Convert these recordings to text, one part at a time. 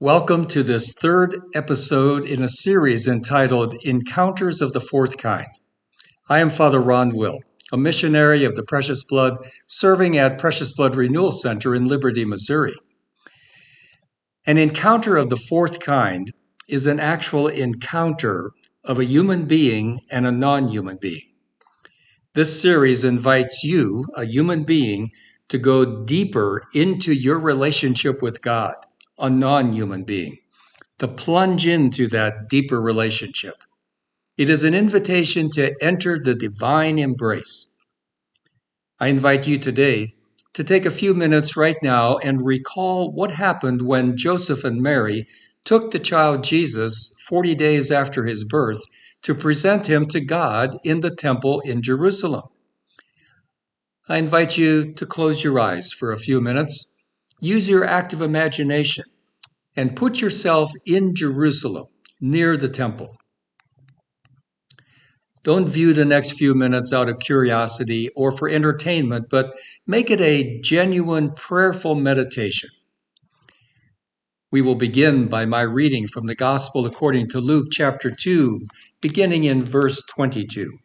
Welcome to this third episode in a series entitled Encounters of the Fourth Kind. I am Father Ron Will, a missionary of the Precious Blood, serving at Precious Blood Renewal Center in Liberty, Missouri. An encounter of the fourth kind is an actual encounter of a human being and a non-human being. This series invites you, a human being, to go deeper into your relationship with God, a non-human being, to plunge into that deeper relationship. It is an invitation to enter the divine embrace. I invite you today to take a few minutes right now and recall what happened when Joseph and Mary took the child Jesus 40 days after his birth to present him to God in the temple in Jerusalem. I invite you to close your eyes for a few minutes, use your active imagination, and put yourself in Jerusalem, near the temple. Don't view the next few minutes out of curiosity or for entertainment, but make it a genuine prayerful meditation. We will begin by my reading from the Gospel according to Luke chapter 2, beginning in verse 22.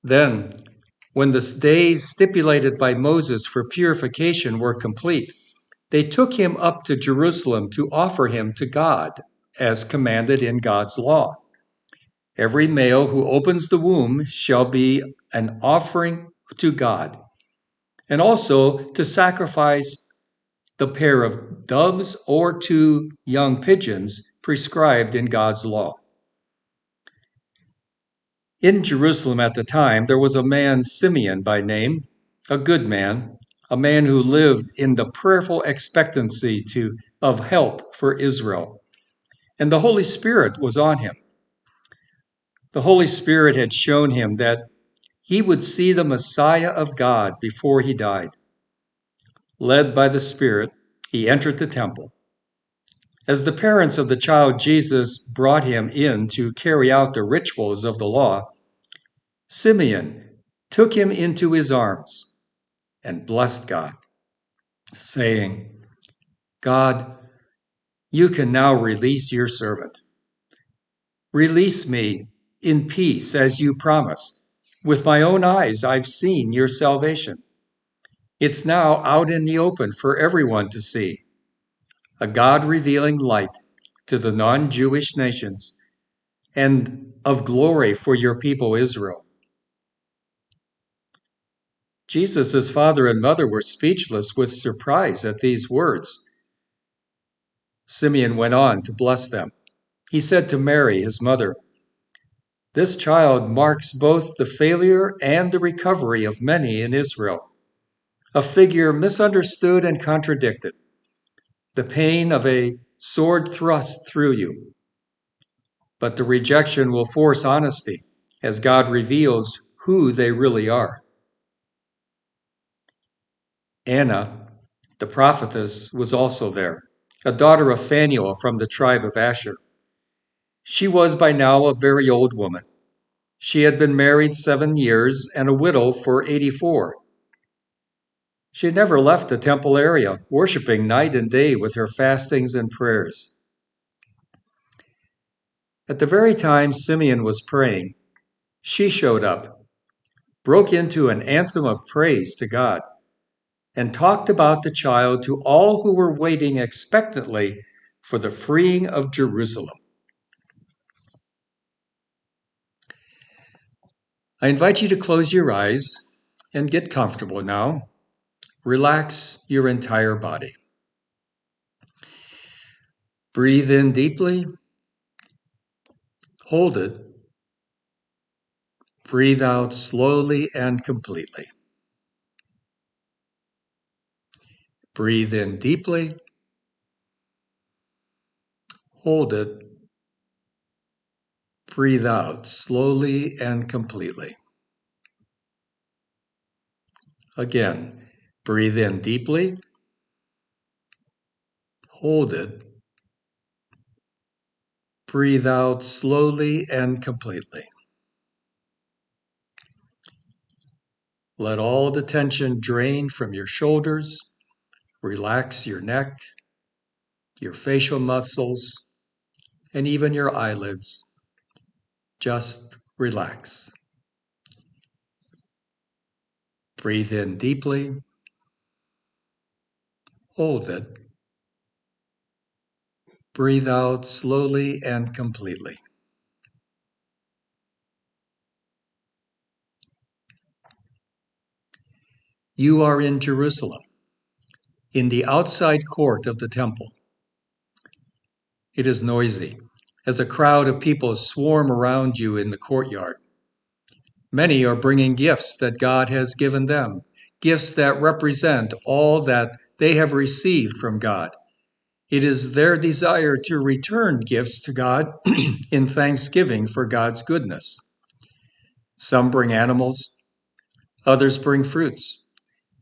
Then, when the days stipulated by Moses for purification were complete, they took him up to Jerusalem to offer him to God, as commanded in God's law. Every male who opens the womb shall be an offering to God, and also to sacrifice the pair of doves or 2 young pigeons prescribed in God's law. In Jerusalem at the time, there was a man, Simeon by name, a good man, a man who lived in the prayerful expectancy of help for Israel. And the Holy Spirit was on him. The Holy Spirit had shown him that he would see the Messiah of God before he died. Led by the Spirit, he entered the temple. As the parents of the child Jesus brought him in to carry out the rituals of the law, Simeon took him into his arms and blessed God, saying, God, you can now release your servant. Release me in peace as you promised. With my own eyes, I've seen your salvation. It's now out in the open for everyone to see. A God-revealing light to the non-Jewish nations and of glory for your people Israel. Jesus' father and mother were speechless with surprise at these words. Simeon went on to bless them. He said to Mary, his mother, "This child marks both the failure and the recovery of many in Israel, a figure misunderstood and contradicted, the pain of a sword thrust through you. But the rejection will force honesty as God reveals who they really are." Anna, the prophetess, was also there, a daughter of Phanuel from the tribe of Asher. She was by now a very old woman. She had been married 7 years and a widow for 84. She had never left the temple area, worshiping night and day with her fastings and prayers. At the very time Simeon was praying, she showed up, broke into an anthem of praise to God, and talked about the child to all who were waiting expectantly for the freeing of Jerusalem. I invite you to close your eyes and get comfortable now. Relax your entire body. Breathe in deeply. Hold it. Breathe out slowly and completely. Breathe in deeply. Hold it. Breathe out slowly and completely. Again, breathe in deeply. Hold it. Breathe out slowly and completely. Let all the tension drain from your shoulders. Relax your neck, your facial muscles, and even your eyelids. Just relax. Breathe in deeply. Hold it. Breathe out slowly and completely. You are in Jerusalem, in the outside court of the temple. It is noisy, as a crowd of people swarm around you in the courtyard. Many are bringing gifts that God has given them, gifts that represent all that they have received from God. It is their desire to return gifts to God in thanksgiving for God's goodness. Some bring animals, others bring fruits.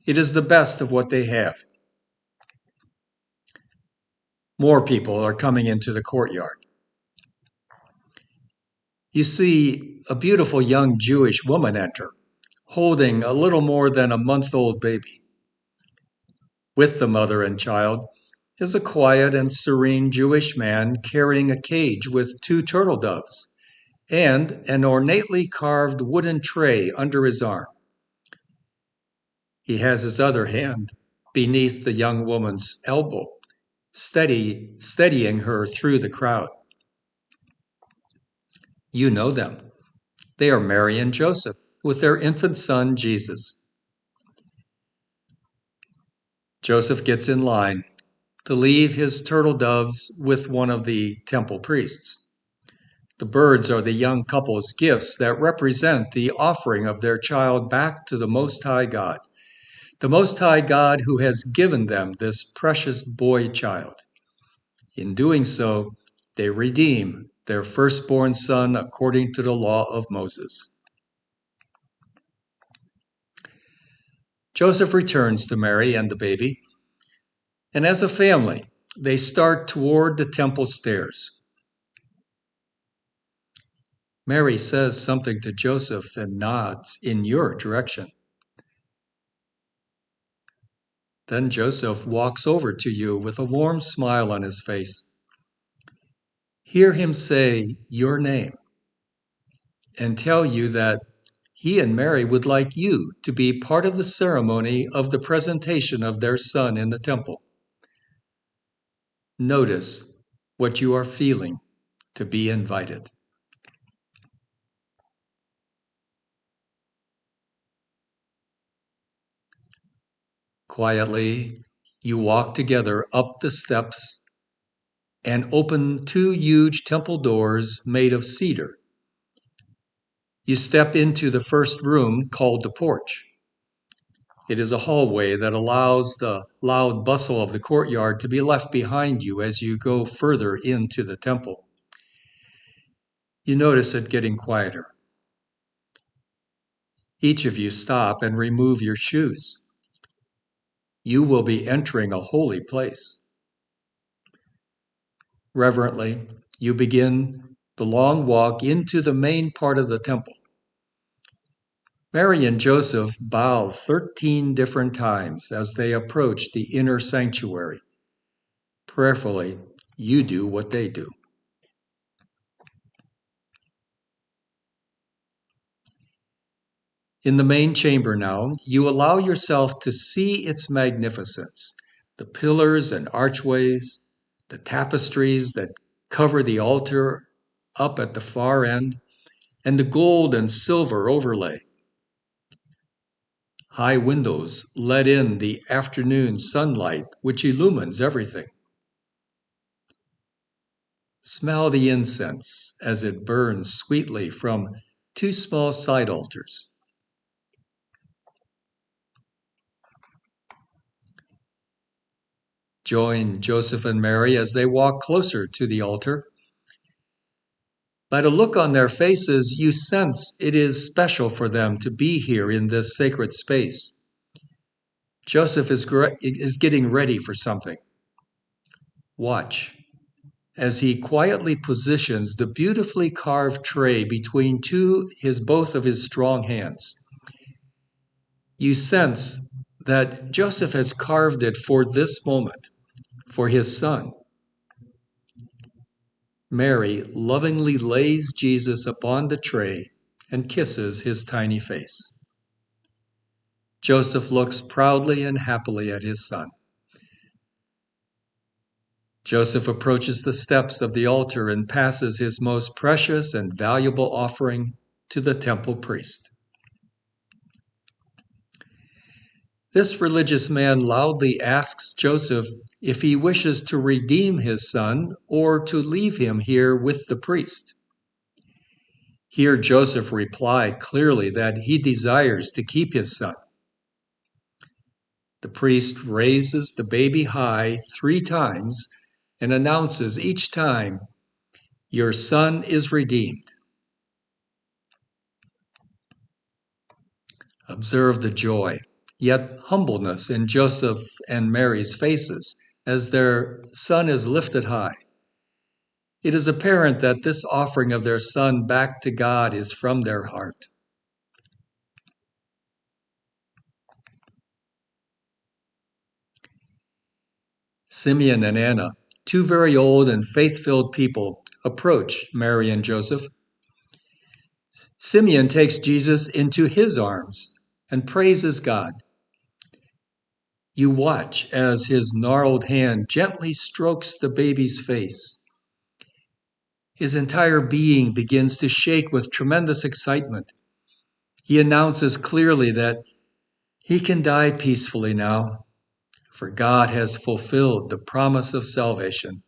It is the best of what they have. More people are coming into the courtyard. You see a beautiful young Jewish woman enter, holding a little more than a month-old baby. With the mother and child is a quiet and serene Jewish man carrying a cage with 2 turtle doves and an ornately carved wooden tray under his arm. He has his other hand beneath the young woman's elbow, steadying her through the crowd. You know them. They are Mary and Joseph with their infant son, Jesus. Joseph gets in line to leave his turtle doves with one of the temple priests. The birds are the young couple's gifts that represent the offering of their child back to the Most High God, the Most High God who has given them this precious boy child. In doing so, they redeem their firstborn son according to the law of Moses. Joseph returns to Mary and the baby, and as a family, they start toward the temple stairs. Mary says something to Joseph and nods in your direction. Then Joseph walks over to you with a warm smile on his face. Hear him say your name and tell you that he and Mary would like you to be part of the ceremony of the presentation of their son in the temple. Notice what you are feeling to be invited. Quietly, you walk together up the steps and open 2 huge temple doors made of cedar. You step into the first room called the porch. It is a hallway that allows the loud bustle of the courtyard to be left behind you as you go further into the temple. You notice it getting quieter. Each of you stop and remove your shoes. You will be entering a holy place. Reverently, you begin the long walk into the main part of the temple. Mary and Joseph bow 13 different times as they approach the inner sanctuary. Prayerfully, you do what they do. In the main chamber now, you allow yourself to see its magnificence, the pillars and archways, the tapestries that cover the altar up at the far end, and the gold and silver overlay. High windows let in the afternoon sunlight, which illumines everything. Smell the incense as it burns sweetly from 2 small side altars. Join Joseph and Mary as they walk closer to the altar. By the look on their faces, you sense it is special for them to be here in this sacred space. Joseph is getting ready for something. Watch as he quietly positions the beautifully carved tray between both of his strong hands. You sense that Joseph has carved it for this moment, for his son, Mary lovingly lays Jesus upon the tray and kisses his tiny face. Joseph looks proudly and happily at his son. Joseph approaches the steps of the altar and passes his most precious and valuable offering to the temple priest. This religious man loudly asks Joseph if he wishes to redeem his son or to leave him here with the priest. Here Joseph replied clearly that he desires to keep his son. The priest raises the baby high 3 times and announces each time, "Your son is redeemed." Observe the joy, yet humbleness in Joseph and Mary's faces as their son is lifted high. It is apparent that this offering of their son back to God is from their heart. Simeon and Anna, 2 very old and faith-filled people, approach Mary and Joseph. Simeon takes Jesus into his arms and praises God. You watch as his gnarled hand gently strokes the baby's face. His entire being begins to shake with tremendous excitement. He announces clearly that he can die peacefully now, for God has fulfilled the promise of salvation.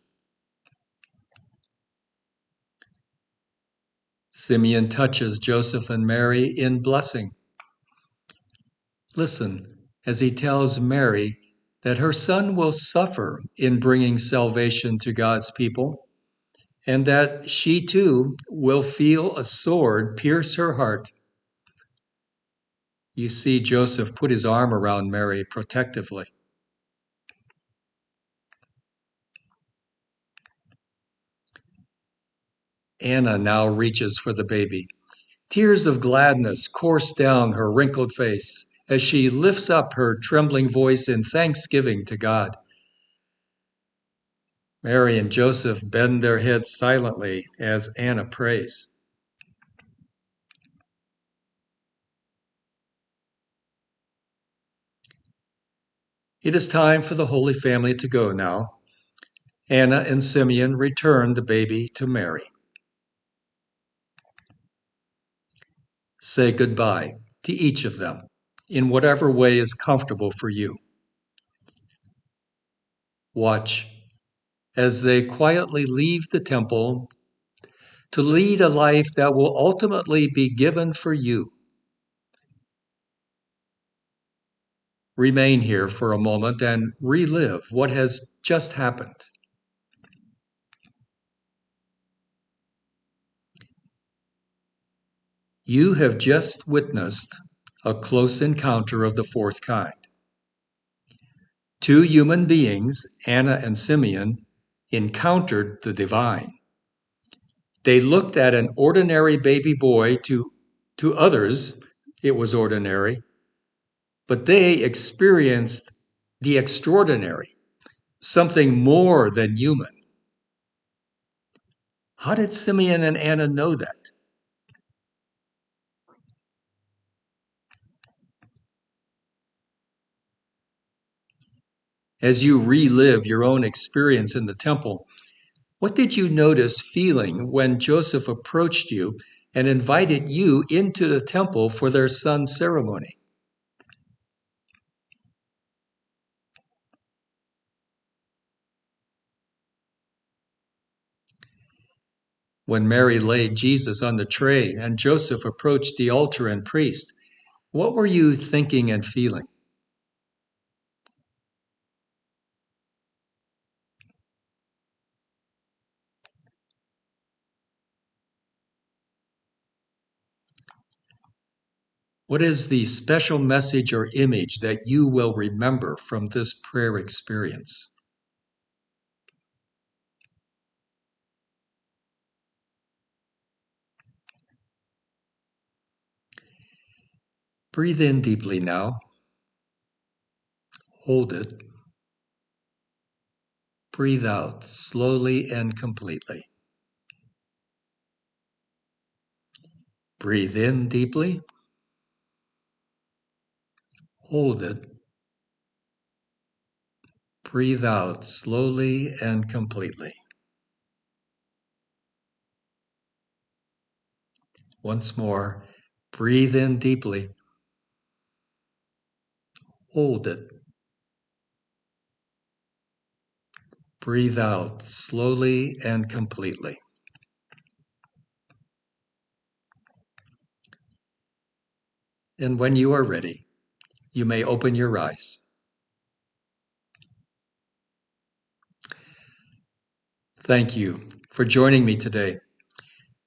Simeon touches Joseph and Mary in blessing. Listen as he tells Mary that her son will suffer in bringing salvation to God's people, and that she too will feel a sword pierce her heart. You see Joseph put his arm around Mary protectively. Anna now reaches for the baby. Tears of gladness course down her wrinkled face as she lifts up her trembling voice in thanksgiving to God. Mary and Joseph bend their heads silently as Anna prays. It is time for the Holy Family to go now. Anna and Simeon return the baby to Mary. Say goodbye to each of them in whatever way is comfortable for you. Watch as they quietly leave the temple to lead a life that will ultimately be given for you. Remain here for a moment and relive what has just happened. You have just witnessed a close encounter of the 4th kind. 2 human beings, Anna and Simeon, encountered the divine. They looked at an ordinary baby boy. To others, it was ordinary, but they experienced the extraordinary, something more than human. How did Simeon and Anna know that? As you relive your own experience in the temple, what did you notice feeling when Joseph approached you and invited you into the temple for their son's ceremony? When Mary laid Jesus on the tray and Joseph approached the altar and priest, what were you thinking and feeling? What is the special message or image that you will remember from this prayer experience? Breathe in deeply now. Hold it. Breathe out slowly and completely. Breathe in deeply. Hold it. Breathe out slowly and completely. Once more, breathe in deeply. Hold it. Breathe out slowly and completely. And when you are ready, you may open your eyes. Thank you for joining me today.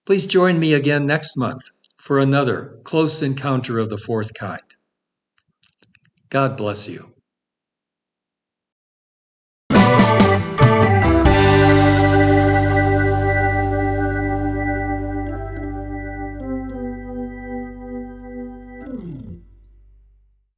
Please join me again next month for another close encounter of the fourth kind. God bless you.